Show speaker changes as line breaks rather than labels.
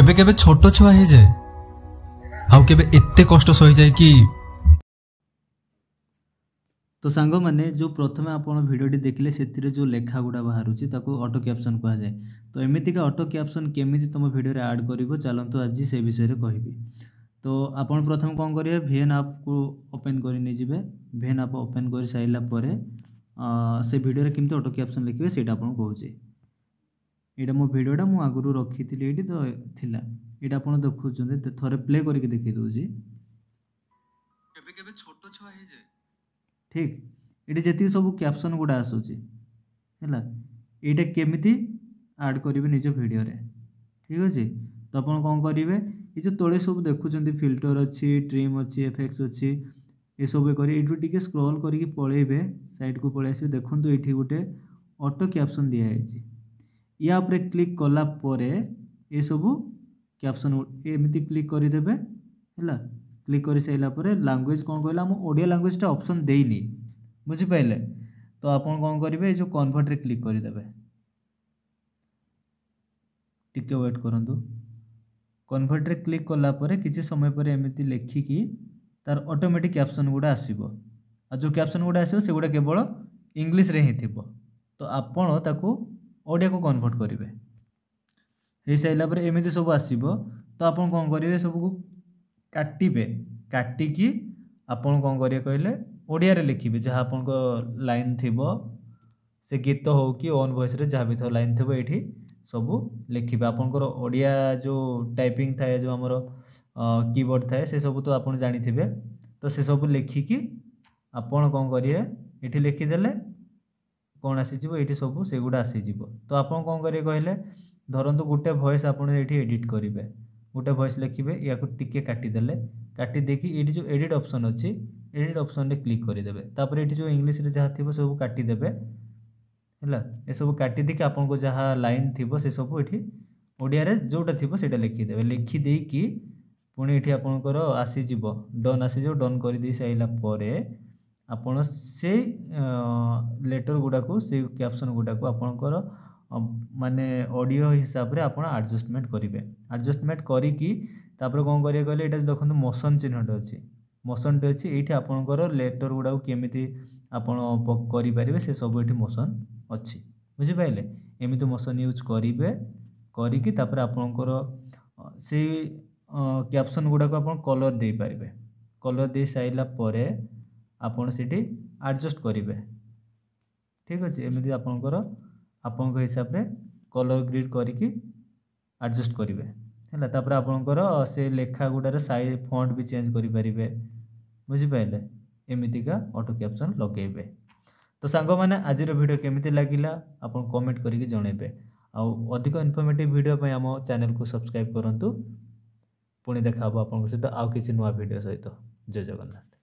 केबे केबे छोट छुआ हो जाए आउ केबे एत्ते कष्ट सही जाए कि
तो सांग मैंने जो प्रथम आप भिडटी देखले से जो लेखा गुड़ा बाहर ऑटो कैप्शन कह जाए। तो एमतीका ऑटो कैप्शन केमी तुम भिडियो ऐड कर चलतु आज से विषय कहबी। तो आप प्रथम कौन करेंगे VN आप को ओपन कर VN आप ओपन कर सारापर से भिडियो केमती ऑटो कैप्शन लिखे से कहूँ। यहाँ मो भिडटा मुझे आगु रखी थी तो थिला यहाँ आप देखुं थे प्ले करके देखी दूसरी
छोट छुआ हो जाए
ठीक ये जी सब कैप्शन गुड़ा आसूँ है ये केमी ऐड करेंगे निज भिडियो ठीक अच्छे। तो आप कौन करेंगे ये जो तले सब देखुं फिल्टर अच्छी ट्रिम अच्छी एफेक्ट्स अच्छी ये सब ये स्क्रॉल करके पलैबे साइड को पलि आसो देखो ये गोटे ऑटो कैप्शन दिखाई या उपरे क्लिक कला परे ये सब कैप्शन एमती क्लिक करदेवे है क्लिक कर सारापर लैंग्वेज कौन कहला आम ओडिया लैंग्वेजटा ऑप्शन देनी बुझिपारे। तो आप कौन करेंगे जो कन्वर्ट रे क्लिक करदेवे टिके वेट करूँ कन्वर्ट रे क्लिक कलापर किसी समय पर एमती लेखिकी तार ऑटोमेटिक कैप्शन गुड़ा आसो आ जो कैप्शन गुड़ा आसो से गुड़ा केवल इंग्लिश रे ही थी। तो आपण ताकू ओडिया को कन्वर्ट करेंगे हो सारापर एमती सब आसो। तो आप कौन करेंगे सबको काटिबे काटिकी आपन कौन करेंगे कहले ओडिया रे लिखिबे जहाँ आपन लाइन थी से गीत हो कि ओन वॉइस रे जहाँ भी लाइन थी ये सब लिखिबे आपनकर ओडिया जो टाइपिंग थाए जो आमर कीबोर्ड थाए से सब तो आप जानी थे। तो से सब लिखिकी आपन कौन करेंगे ये लिखिदेले कौन आसीज ये सब से गुड़ा आसीज। तो आप कौन करेंगे कहले धरतु गोटे वॉइस आपड़ ये एडिट करेंगे गोटे वॉइस लिखिए या टिके काटिदेले काटिदेकी ये जो एडिट ऑप्शन अच्छी एडिट ऑप्शन रे क्लिक करदेवे तापर ये जो इंग्लिश रे जहाँ थी सब काटिदेवे है ये सब काटिदेकी आपन को जहाँ लाइन थी से सब ये ओडिया रे जोटा थी से लिखिदेवे लिखिदेकी पुणी ये आपंकर आसीज डन आसीज डन कर दे सारापर आपण से लेटर गुड़ा को से कैप्शन गुड़ा को आपणकर माने ऑडियो हिसाब रे आपण एडजस्टमेंट करेंगे एडजस्टमेंट करिकी तापर कौन करेंगे कहले ये देखो मोशन चिन्हटे अच्छी मोशनटे अच्छी ये आपणकर लेटर गुड़ा को केमी आपण करेंगे से सब ये मोशन अच्छी बुझिपारे एमती मोशन यूज करेंगे करिकी तापर आपणकर से कैप्शन गुड़ा को आप कलर दे पारे कलर दे सारापर आपड़ से एडजस्ट करेंगे ठीक अच्छे एमती आपणकर आपण हिसाब से कलर ग्रिड करके एडजस्ट करेंगे है तापर आपणकर से लेखा गुड़ार साइज फॉन्ट भी चेंज करेंगे बुझिपारे एमतीका ऑटो कैप्शन लगेबे। तो सांग मैंने आज वीडियो केमिति लागिला आपन कमेंट करके जणेबे आउ अधिक इनफॉर्मेटिव वीडियो पे आम चैनल को सब्सक्राइब करंतु पुणी देखा आपन सहित आउ किसी नुआ वीडियो सहित। जय जगन्नाथ।